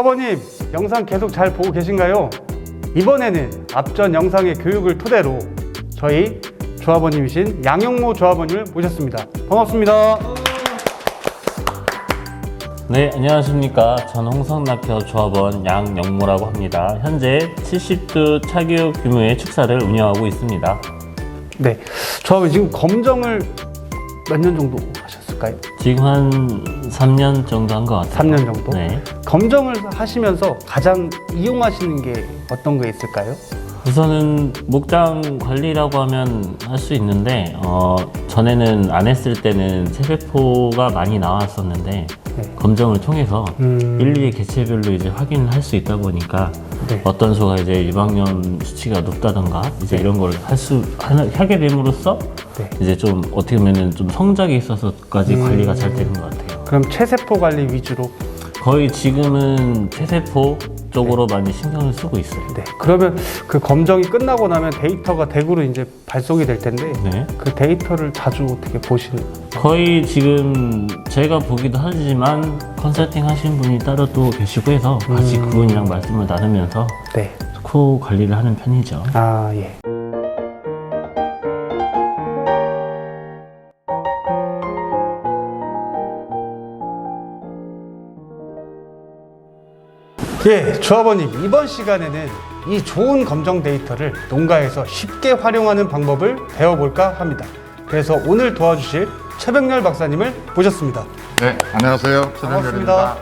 조합원님, 영상 계속 잘 보고 계신가요? 이번에는 앞전 영상의 교육을 토대로 저희 조합원님이신 양영모 조합원님을 모셨습니다. 반갑습니다. 네, 안녕하십니까. 전 홍성납혀 조합원 양영모라고 합니다. 현재 70두 차교육 규모의 축사를 운영하고 있습니다. 네, 조합원님 지금 검정을 몇 년 정도 하셨을까요? 지금 한 3년 정도 한 것 같아요. 3년 정도? 네. 검정을 하시면서 가장 이용하시는 게 어떤 게 있을까요? 우선은 목장 관리라고 하면 할 수 있는데 전에는 안 했을 때는 체세포가 많이 나왔었는데 검정을 통해서 일일이 개체별로 이제 확인을 할 수 있다 보니까 어떤 소가 이제 유방염 수치가 높다던가 이제 이런 걸 하게 됨으로써 이제 좀 어떻게 보면은 좀 성적이 있어서까지 관리가 잘 되는 것 같아요. 그럼 체세포 관리 위주로? 거의 지금은 체세포 쪽으로 많이 신경을 쓰고 있어요. 네. 그러면 그 검정이 끝나고 나면 데이터가 대구로 이제 발송이 될 텐데 그 데이터를 자주 어떻게 보시는? 거의 지금 제가 보기도 하지만 컨설팅 하신 분이 따로 또 계시고 해서 같이 그분이랑 말씀을 나누면서 코 관리를 하는 편이죠. 아, 예. 예, 조합원님, 이번 시간에는 이 좋은 검정 데이터를 농가에서 쉽게 활용하는 방법을 배워볼까 합니다. 그래서 오늘 도와주실 최병렬 박사님을 모셨습니다. 네, 안녕하세요. 최병렬입니다.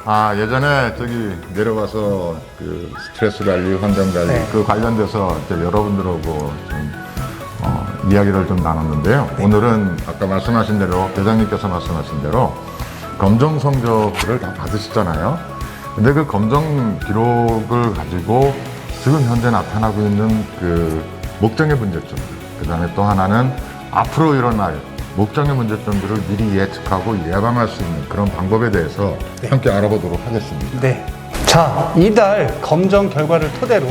반갑습니다. 예전에 저기 내려가서 그 스트레스 관리, 환경 관리 그 관련돼서 이제 여러분들하고 좀 이야기를 좀 나눴는데요. 오늘은 아까 말씀하신 대로 대장님께서 말씀하신 대로 검정 성적을 다 받으시잖아요. 근데 그 검정 기록을 가지고 지금 현재 나타나고 있는 그 목장의 문제점들, 그 다음에 또 하나는 앞으로 일어날 목장의 문제점들을 미리 예측하고 예방할 수 있는 그런 방법에 대해서 함께 알아보도록 하겠습니다. 네. 자, 이달 검정 결과를 토대로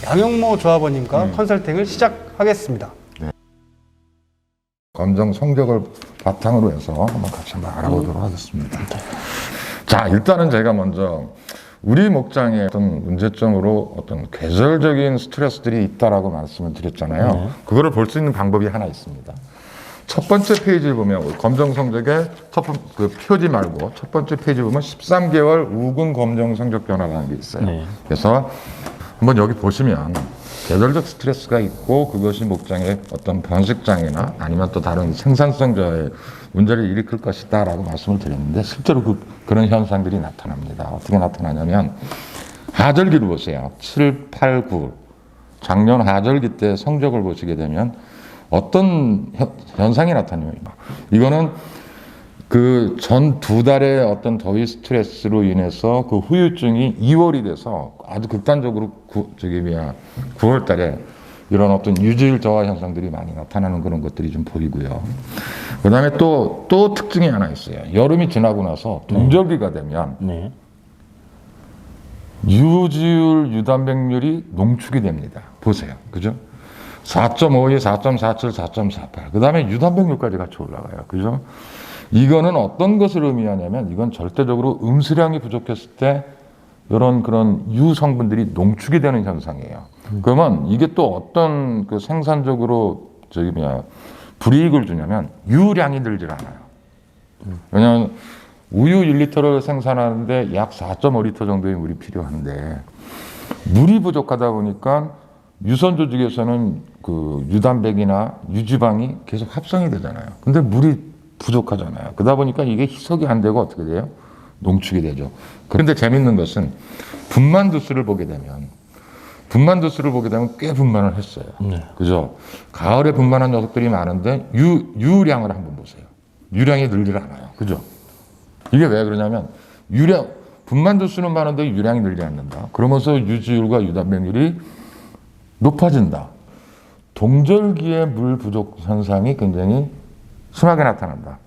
양영모 조합원님과 컨설팅을 시작하겠습니다. 네. 검정 성적을 바탕으로 해서 한번 같이 한번 알아보도록 하겠습니다. 자, 일단은 제가 먼저 우리 목장의 어떤 문제점으로 어떤 계절적인 스트레스들이 있다라고 말씀을 드렸잖아요. 그거를 볼 수 있는 방법이 하나 있습니다. 첫 번째 페이지를 보면 검정 성적의 그 표지 말고 첫 번째 페이지 보면 13개월 우군 검정 성적 변화라는 게 있어요. 그래서 한번 여기 보시면 계절적 스트레스가 있고 그것이 목장의 어떤 번식장애나 아니면 또 다른 생산성 저하의 문제를 일으킬 것이다 라고 말씀을 드렸는데 실제로 그런 현상들이 나타납니다. 어떻게 나타나냐면 하절기를 보세요. 7, 8, 9 작년 하절기 때 성적을 보시게 되면 어떤 현상이 나타나요? 이거는 그 전 두 달의 어떤 더위 스트레스로 인해서 그 후유증이 2월이 돼서 아주 극단적으로 9월 달에 이런 어떤 유질 저하 현상들이 많이 나타나는 그런 것들이 좀 보이고요. 그 다음에 또 특징이 하나 있어요. 여름이 지나고 나서 동절기가 되면 유지율, 유단백률이 농축이 됩니다. 보세요. 그죠? 4.52, 4.47, 4.48. 그 다음에 유단백률까지 같이 올라가요. 그죠? 이거는 어떤 것을 의미하냐면 이건 절대적으로 음수량이 부족했을 때 이런 그런 유 성분들이 농축이 되는 현상이에요. 그러면 이게 또 어떤 그 생산적으로 불이익을 주냐면 유량이 늘질 않아요. 왜냐하면 우유 1리터를 생산하는데 약 4.5리터 정도의 물이 필요한데 물이 부족하다 보니까 유선 조직에서는 그 유단백이나 유지방이 계속 합성이 되잖아요. 근데 물이 부족하잖아요. 그러다 보니까 이게 희석이 안 되고 어떻게 돼요? 농축이 되죠. 그런데 재밌는 것은 분만 두수를 보게 되면 꽤 분만을 했어요. 그죠? 가을에 분만한 녀석들이 많은데 유량을 한번 보세요. 유량이 늘질 않아요. 그죠? 이게 왜 그러냐면 분만 두수는 많은데 유량이 늘지 않는다. 그러면서 유지율과 유단백률이 높아진다. 동절기의 물 부족 현상이 굉장히 심하게 나타난다.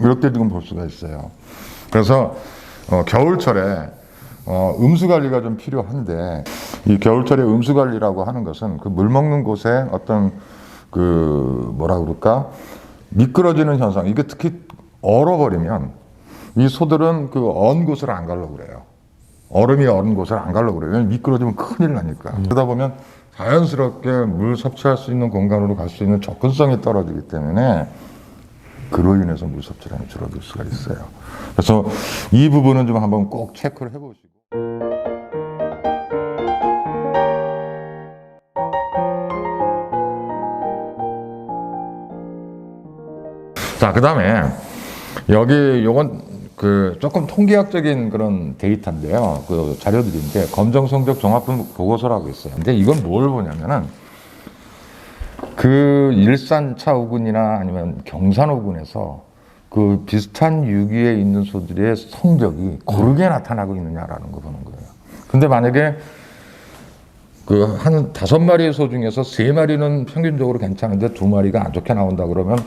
이렇게 지금 볼 수가 있어요. 그래서 겨울철에 음수 관리가 좀 필요한데 이 겨울철에 음수 관리라고 하는 것은 그 물 먹는 곳에 어떤 그 뭐라 그럴까 미끄러지는 현상, 이게 특히 얼어버리면 이 소들은 그 언 곳을 안 가려고 그래요. 얼음이 얼은 곳을 안 가려고 그래요. 왜냐면 미끄러지면 큰일 나니까. 그러다 보면 자연스럽게 물 섭취할 수 있는 공간으로 갈 수 있는 접근성이 떨어지기 때문에 그로 인해서 물 섭취량이 줄어들 수가 있어요. 그래서 이 부분은 좀 한번 꼭 체크를 해보시고. 자, 그 다음에 여기 요건 그 조금 통계학적인 그런 데이터인데요. 그 자료들인데 검정 성적 종합 보고서라고 있어요. 근데 이건 뭘 보냐면은 그 일산 차오군이나 아니면 경산 오군에서 그 비슷한 유기에 있는 소들의 성적이 고르게 나타나고 있느냐라는 거 보는 거예요. 근데 만약에 그 한 5마리의 소 중에서 3마리는 평균적으로 괜찮은데 2마리가 안 좋게 나온다 그러면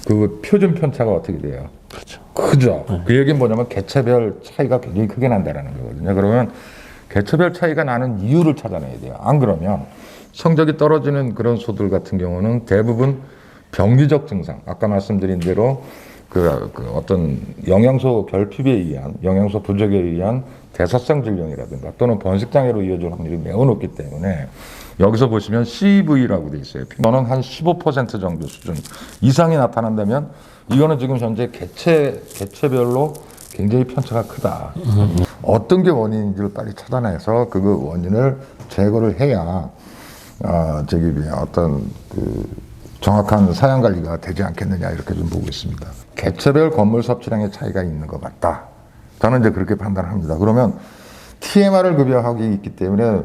그 표준 편차가 어떻게 돼요? 그렇죠. 크죠. 그 얘기는 뭐냐면 개체별 차이가 굉장히 크게 난다는 거거든요. 그러면 개체별 차이가 나는 이유를 찾아내야 돼요. 안 그러면 성적이 떨어지는 그런 소들 같은 경우는 대부분 병리적 증상, 아까 말씀드린 대로 그 어떤 영양소 결핍에 의한, 영양소 부족에 의한 대사성 질병이라든가 또는 번식장애로 이어질 확률이 매우 높기 때문에 여기서 보시면 CV라고 돼 있어요. 이거는 한 15% 정도 수준 이상이 나타난다면 이거는 지금 현재 개체별로 굉장히 편차가 크다. 어떤 게 원인인지를 빨리 찾아내서 그 원인을 제거를 해야 어떤 그 정확한 사양 관리가 되지 않겠느냐 이렇게 좀 보고 있습니다. 개체별 건물 섭취량의 차이가 있는 것 같다. 저는 이제 그렇게 판단합니다. 그러면 TMR을 급여하기 있기 때문에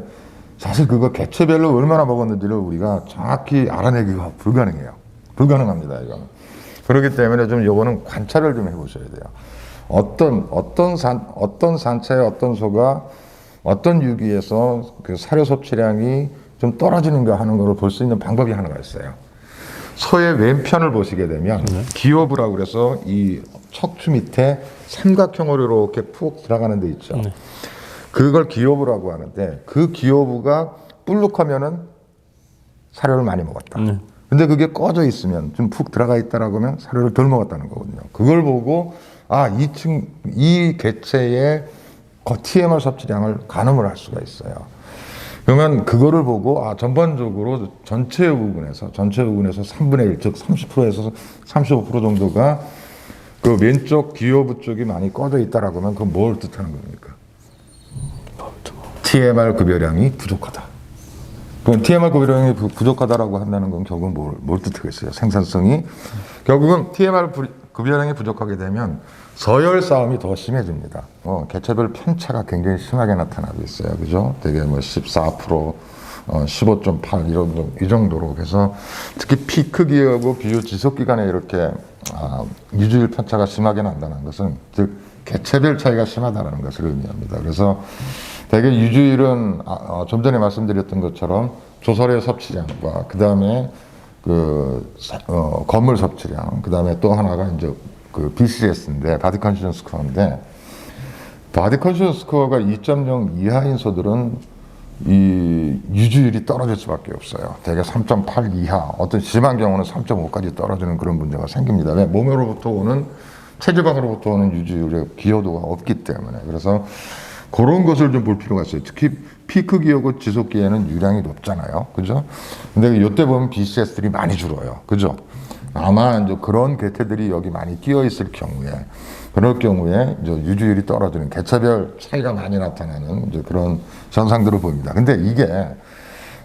사실 그거 개체별로 얼마나 먹었는지를 우리가 정확히 알아내기가 불가능해요. 불가능합니다, 이거는. 그렇기 때문에 좀 요거는 관찰을 좀 해보셔야 돼요. 어떤 산체의 어떤 소가 어떤 유기에서 그 사료 섭취량이 좀 떨어지는가 하는 걸 볼 수 있는 방법이 하나가 있어요. 소의 왼편을 보시게 되면 기호부라고 그래서 이 척추 밑에 삼각형으로 이렇게 푹 들어가는 데 있죠. 그걸 기호부라고 하는데 그 기호부가 불룩하면은 사료를 많이 먹었다. 근데 그게 꺼져 있으면 좀 푹 들어가 있다라고 하면 사료를 덜 먹었다는 거거든요. 그걸 보고 이 개체의 TMR 섭취량을 가늠을 할 수가 있어요. 그러면 그거를 보고 전반적으로 전체 부분에서 3분의 1, 즉 30%에서 35% 정도가 그 왼쪽 기호부 쪽이 많이 꺼져 있다라고 하면 그건 뭘 뜻하는 겁니까? TMR 급여량이 부족하다. 그럼 TMR 급여량이 부족하다라고 한다는 건 결국은 뭘 뜻하겠어요? 생산성이 결국은 TMR 급여량이 부족하게 되면 서열 싸움이 더 심해집니다. 개체별 편차가 굉장히 심하게 나타나고 있어요. 그죠? 되게 14%, 15.8 이 정도로. 그래서 특히 피크 기하고 비유 지속 기간에 이렇게 유지율 편차가 심하게 난다는 것은 즉 개체별 차이가 심하다는 것을 의미합니다. 그래서 대개 유지율은 좀 전에 말씀드렸던 것처럼 조설의 섭취량과 그 다음에 건물 섭취량, 그 다음에 또 하나가 이제 그 BCS인데 바디 컨디션 스코어인데 바디 컨디션 스코어가 2.0 이하인 소들은 이 유지율이 떨어질 수밖에 없어요. 대개 3.8 이하, 어떤 심한 경우는 3.5까지 떨어지는 그런 문제가 생깁니다. 왜? 몸으로부터 오는 체지방으로부터 오는 유지율의 기여도가 없기 때문에. 그래서 그런 것을 좀 볼 필요가 있어요. 특히 피크 기여고 지속 기에는 유량이 높잖아요. 그죠? 근데 이때 보면 BCS들이 많이 줄어요. 그죠? 아마 이제 그런 개체들이 여기 많이 끼어 있을 경우에, 그럴 경우에 이제 유지율이 떨어지는 개체별 차이가 많이 나타나는 이제 그런 현상들을 보입니다. 근데 이게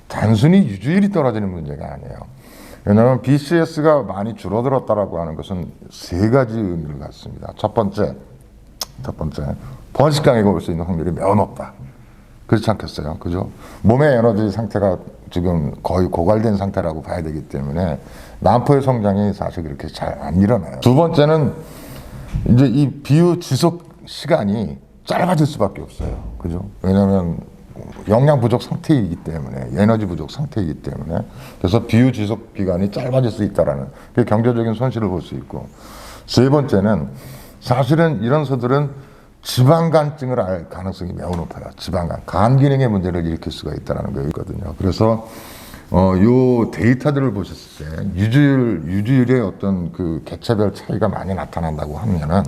단순히 유지율이 떨어지는 문제가 아니에요. 왜냐하면 BCS가 많이 줄어들었다라고 하는 것은 3가지 의미를 갖습니다. 첫 번째, 번식장애가 올 수 있는 확률이 매우 높다. 그렇지 않겠어요? 그죠? 몸의 에너지 상태가 지금 거의 고갈된 상태라고 봐야 되기 때문에 난포의 성장이 사실 그렇게 잘 안 일어나요. 두 번째는 이제 이 비유 지속 시간이 짧아질 수밖에 없어요. 그죠? 왜냐하면 영양 부족 상태이기 때문에, 에너지 부족 상태이기 때문에, 그래서 비유 지속 기간이 짧아질 수 있다라는 그 경제적인 손실을 볼 수 있고, 세 번째는 사실은 이런 소들은 지방간증을 알 가능성이 매우 높아요. 지방간, 간 기능의 문제를 일으킬 수가 있다는 거 있거든요. 그래서 요 데이터들을 보셨을 때 유지율의 어떤 그 개체별 차이가 많이 나타난다고 하면은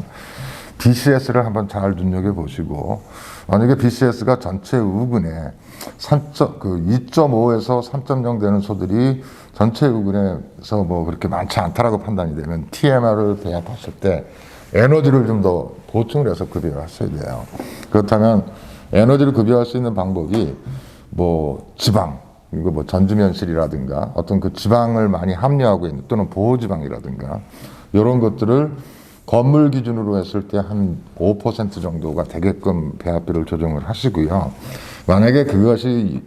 BCS를 한번 잘 눈여겨보시고, 만약에 BCS가 전체 우근에 2.5에서 3.0 되는 소들이 전체 우근에서 뭐 그렇게 많지 않다라고 판단이 되면 TMR을 배합했을 때 에너지를 좀 더 보충을 해서 급여를 하셔야 돼요. 그렇다면 에너지를 급여할 수 있는 방법이 뭐 지방, 이거 뭐 전지면실이라든가 어떤 그 지방을 많이 함유하고 있는 또는 보호지방이라든가 이런 것들을 건물 기준으로 했을 때 한 5% 정도가 되게끔 배합비를 조정을 하시고요. 만약에 그것이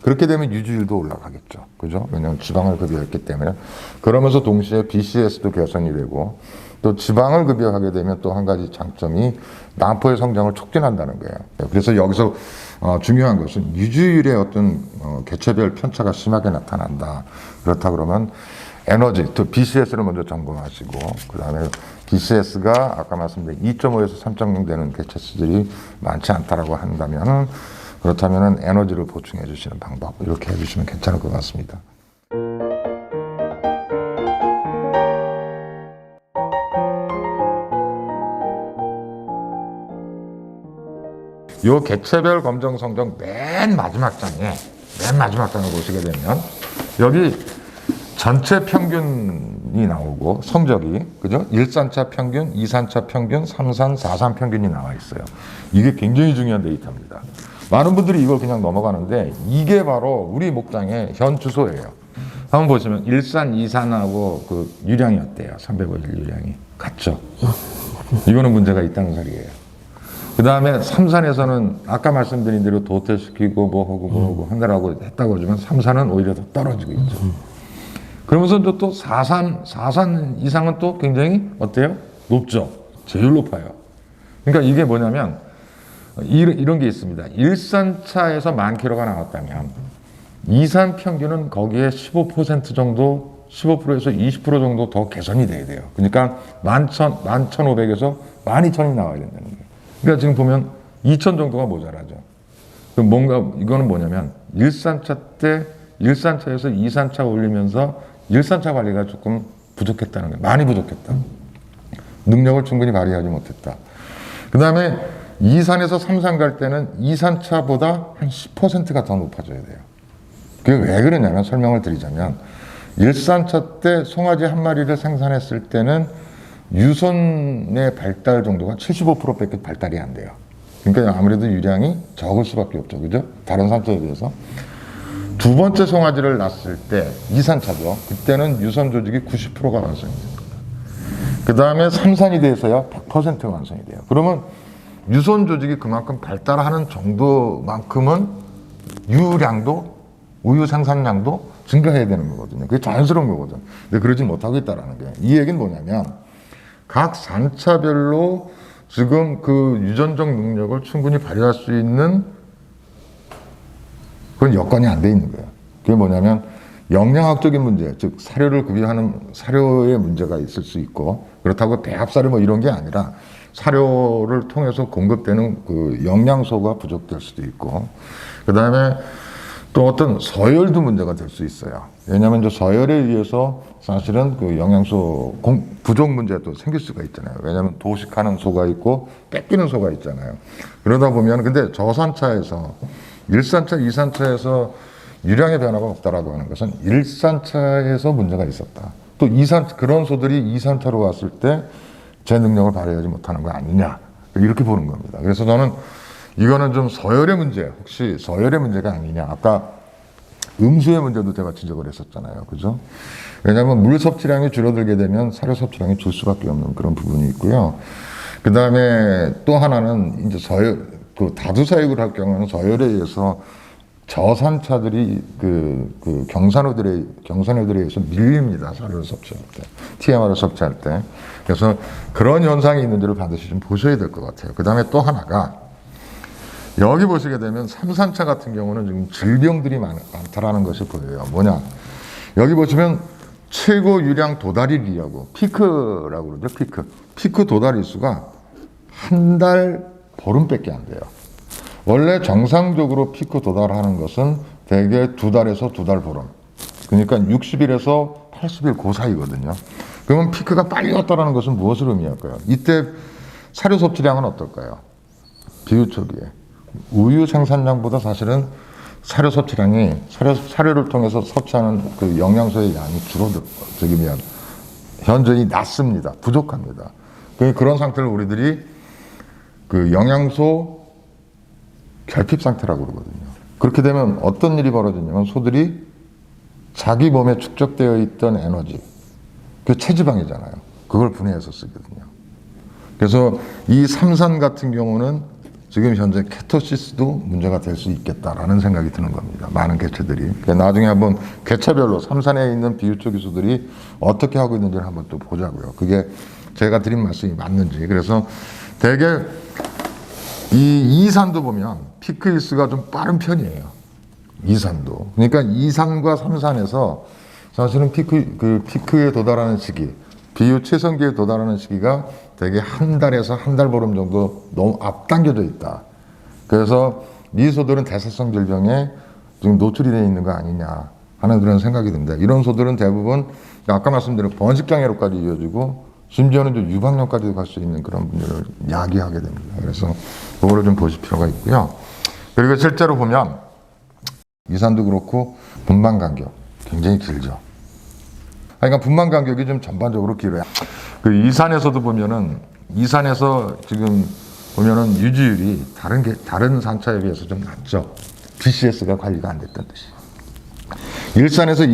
그렇게 되면 유지율도 올라가겠죠. 그죠? 왜냐하면 지방을 급여했기 때문에. 그러면서 동시에 BCS도 개선이 되고 또 지방을 급여하게 되면 또 한 가지 장점이 남포의 성장을 촉진한다는 거예요. 그래서 여기서 중요한 것은 유지율의 어떤 개체별 편차가 심하게 나타난다. 그렇다 그러면 에너지, 또 BCS를 먼저 점검하시고 그 다음에 BCS가 아까 말씀드린 2.5에서 3.0 되는 개체수들이 많지 않다라고 한다면 그렇다면 에너지를 보충해 주시는 방법 이렇게 해주시면 괜찮을 것 같습니다. 요 개체별 검정 성적 맨 마지막 장을 보시게 되면 여기 전체 평균이 나오고 성적이 그죠? 1산차 평균, 2산차 평균, 3산, 4산 평균이 나와 있어요. 이게 굉장히 중요한 데이터입니다. 많은 분들이 이걸 그냥 넘어가는데 이게 바로 우리 목장의 현 주소예요. 한번 보시면 1산, 2산하고 그 유량이 어때요? 350 유량이 같죠? 이거는 문제가 있다는 소리예요. 그 다음에 3산에서는 아까 말씀드린 대로 도태시키고 뭐하고 한다라고 했다고 하지만 3산은 오히려 더 떨어지고 있죠. 그러면서 또 4산 이상은 또 굉장히 어때요? 높죠. 제일 높아요. 그러니까 이게 뭐냐면 이런 게 있습니다. 1산차에서 10,000kg가 나왔다면 2산 평균은 거기에 15% 정도 15%에서 20% 정도 더 개선이 돼야 돼요. 그러니까 11,500에서 12,000이 나와야 된다는 거예요. 그러니까 지금 보면 2,000 정도가 모자라죠. 그럼 뭔가 이거는 뭐냐면 1산차 때 1산차에서 2산차 올리면서 1산차 관리가 조금 부족했다는 거예요. 많이 부족했다. 능력을 충분히 발휘하지 못했다. 그 다음에 2산에서 3산 갈 때는 2산차보다 한 10%가 더 높아져야 돼요. 그게 왜 그러냐면 설명을 드리자면 1산차 때 송아지 한 마리를 생산했을 때는 유선의 발달 정도가 75%밖에 발달이 안 돼요. 그러니까 아무래도 유량이 적을 수밖에 없죠. 그죠? 다른 산차에 비해서. 두 번째 송아지를 낳았을 때 2산차죠. 그때는 유선 조직이 90%가 완성이 됩니다. 그 다음에 3산이 돼서야 100%가 완성이 돼요. 그러면 유선 조직이 그만큼 발달하는 정도만큼은 유량도 우유 생산량도 증가해야 되는 거거든요. 그게 자연스러운 거거든요. 근데 그러지 못하고 있다는 거예요. 이 얘기는 뭐냐면 각 산차별로 지금 그 유전적 능력을 충분히 발휘할 수 있는 그건 여건이 안 돼 있는 거예요. 그게 뭐냐면 영양학적인 문제, 즉 사료를 급여하는 사료의 문제가 있을 수 있고 그렇다고 배합사료 뭐 이런 게 아니라 사료를 통해서 공급되는 그 영양소가 부족될 수도 있고 그 다음에 또 어떤 서열도 문제가 될 수 있어요. 왜냐하면 이제 서열에 의해서 사실은 그 영양소 부족 문제도 생길 수가 있잖아요. 왜냐하면 도식하는 소가 있고 뺏기는 소가 있잖아요. 그러다 보면 근데 저산차에서 1산차, 2산차에서 유량의 변화가 없다라고 하는 것은 1산차에서 문제가 있었다. 또 2산 그런 소들이 2산차로 왔을 때 제 능력을 발휘하지 못하는 거 아니냐 이렇게 보는 겁니다. 그래서 저는 이거는 좀 서열의 문제, 혹시 서열의 문제가 아니냐. 아까 음수의 문제도 제가 지적을 했었잖아요. 그죠? 왜냐하면 물 섭취량이 줄어들게 되면 사료 섭취량이 줄 수밖에 없는 그런 부분이 있고요. 그 다음에 또 하나는 이제 서열, 그 다두 사육을 할 경우는 서열에 의해서 저산차들이 경산어들에 의해서 밀립니다. 사료를 섭취할 때. TMR을 섭취할 때. 그래서 그런 현상이 있는지를 반드시 좀 보셔야 될 것 같아요. 그 다음에 또 하나가 여기 보시게 되면 3산차 같은 경우는 지금 질병들이 많다라는 것이 보여요. 뭐냐. 여기 보시면 최고 유량 도달일이라고 피크라고 그러죠. 피크 도달일수가 한 달 보름밖에 안 돼요. 원래 정상적으로 피크 도달하는 것은 대개 2달에서 2달 보름. 그러니까 60일에서 80일 그 사이거든요. 그러면 피크가 빨리 왔다는 것은 무엇을 의미할까요? 이때 사료 섭취량은 어떨까요? 비유초기에 우유 생산량보다 사실은 사료 섭취량이 사료를 통해서 섭취하는 그 영양소의 양이 줄어들면 현저히 낮습니다. 부족합니다. 그런 상태를 우리들이 그 영양소 결핍 상태라고 그러거든요. 그렇게 되면 어떤 일이 벌어지냐면 소들이 자기 몸에 축적되어 있던 에너지, 그 체지방이잖아요. 그걸 분해해서 쓰거든요. 그래서 이 삼산 같은 경우는 지금 현재 케토시스도 문제가 될 수 있겠다라는 생각이 드는 겁니다. 많은 개체들이. 나중에 한번 개체별로 삼산에 있는 비유초기 소들이 어떻게 하고 있는지를 한번 또 보자고요. 그게 제가 드린 말씀이 맞는지. 그래서 대개 이 이산도 보면 피크 일수가 좀 빠른 편이에요. 이산도. 그러니까 이산과 삼산에서 사실은 피크에 도달하는 시기, 비유 최성기에 도달하는 시기가 대개 한 달에서 한 달 보름 정도 너무 앞당겨져 있다. 그래서 이 소들은 대사성 질병에 지금 노출이 되어 있는 거 아니냐 하는 그런 생각이 듭니다. 이런 소들은 대부분 아까 말씀드린 번식장애로까지 이어지고 심지어는 좀 유방염까지도 갈 수 있는 그런 문제를 야기하게 됩니다. 그래서 그거를 좀 보실 필요가 있고요. 그리고 실제로 보면 이산도 그렇고 분만 간격 굉장히 길죠. 그러니까 분만 간격이 좀 전반적으로 길어요. 그 이산에서도 보면은 이산에서 지금 보면은 유지율이 다른 산차에 비해서 좀 낮죠. BCS가 관리가 안 됐던 뜻이. 일산에서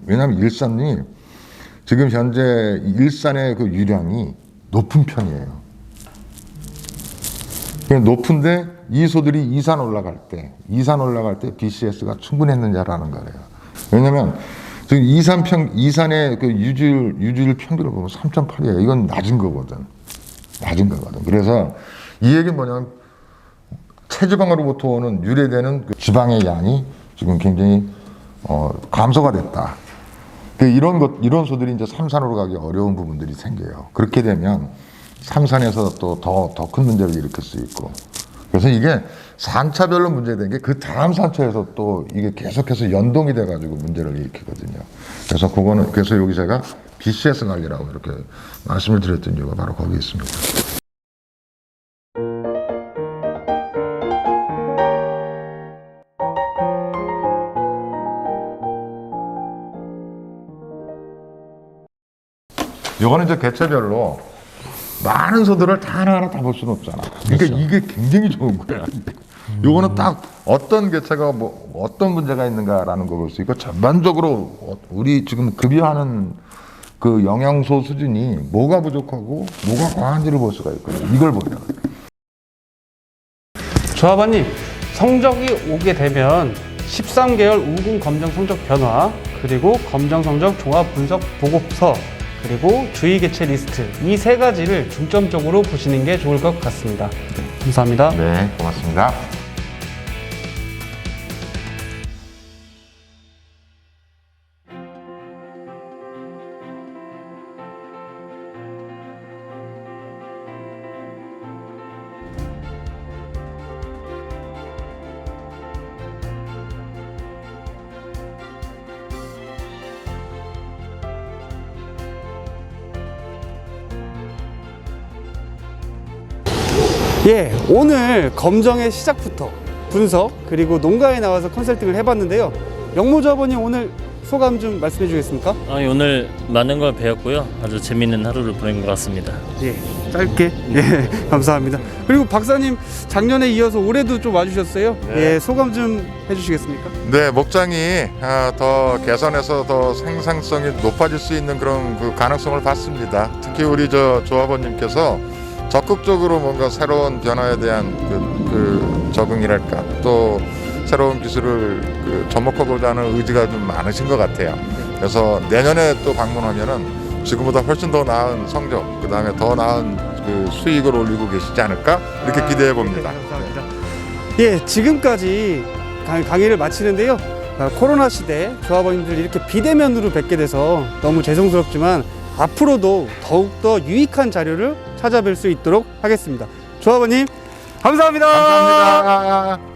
왜냐하면 일산이 지금 현재 일산의 그 유량이 높은 편이에요. 높은데 이 소들이 이산 올라갈 때 BCS가 충분했느냐라는 거예요. 왜냐하면 지금 이산의 그 유지율 평균을 보면 3.8이에요. 이건 낮은 거거든. 그래서 이 얘기는 뭐냐면 체지방으로부터 오는 유래되는 그 지방의 양이 지금 굉장히 감소가 됐다. 이런 소들이 이제 삼산으로 가기 어려운 부분들이 생겨요. 그렇게 되면 삼산에서 또 더 큰 문제를 일으킬 수 있고. 그래서 이게 산차별로 문제된 게 그 다음 산차에서 또 이게 계속해서 연동이 돼가지고 문제를 일으키거든요. 그래서 여기 제가 BCS 관리라고 이렇게 말씀을 드렸던 이유가 바로 거기 있습니다. 요거는 이제 개체별로 많은 소들을 다 하나하나 다 볼 수는 없잖아. 그러니까 그렇죠. 이게 굉장히 좋은 거야. 요거는 딱 어떤 개체가 어떤 문제가 있는가라는 걸 볼 수 있고 전반적으로 우리 지금 급여하는 그 영양소 수준이 뭐가 부족하고 뭐가 과한지를 볼 수가 있거든요. 이걸 보면. 조합원님, 성적이 오게 되면 13개월 우군 검정 성적 변화, 그리고 검정 성적 종합 분석 보고서, 그리고 주의 개체 리스트, 이 세 가지를 중점적으로 보시는 게 좋을 것 같습니다. 감사합니다. 네, 고맙습니다. 예, 오늘 검정의 시작부터 분석, 그리고 농가에 나와서 컨설팅을 해봤는데요. 영모 조합원님, 오늘 소감 좀 말씀해 주겠습니까? 오늘 많은 걸 배웠고요. 아주 재밌는 하루를 보낸 것 같습니다. 예, 짧게. 예, 감사합니다. 그리고 박사님, 작년에 이어서 올해도 좀 와주셨어요. 네. 예, 소감 좀 해주시겠습니까? 네, 목장이 더 개선해서 더 생산성이 높아질 수 있는 그런 그 가능성을 봤습니다. 특히 우리 조합원님께서 적극적으로 뭔가 새로운 변화에 대한 그 적응이랄까, 또 새로운 기술을 접목하고자 하는 의지가 좀 많으신 것 같아요. 그래서 내년에 또 방문하면은 지금보다 훨씬 더 나은 성적, 그 다음에 더 나은 그 수익을 올리고 계시지 않을까 이렇게 기대해 봅니다. 네, 감사합니다. 예, 지금까지 강의를 마치는데요. 코로나 시대 조합원님들 이렇게 비대면으로 뵙게 돼서 너무 죄송스럽지만 앞으로도 더욱더 유익한 자료를 찾아뵐 수 있도록 하겠습니다. 조합원님, 감사합니다. 감사합니다.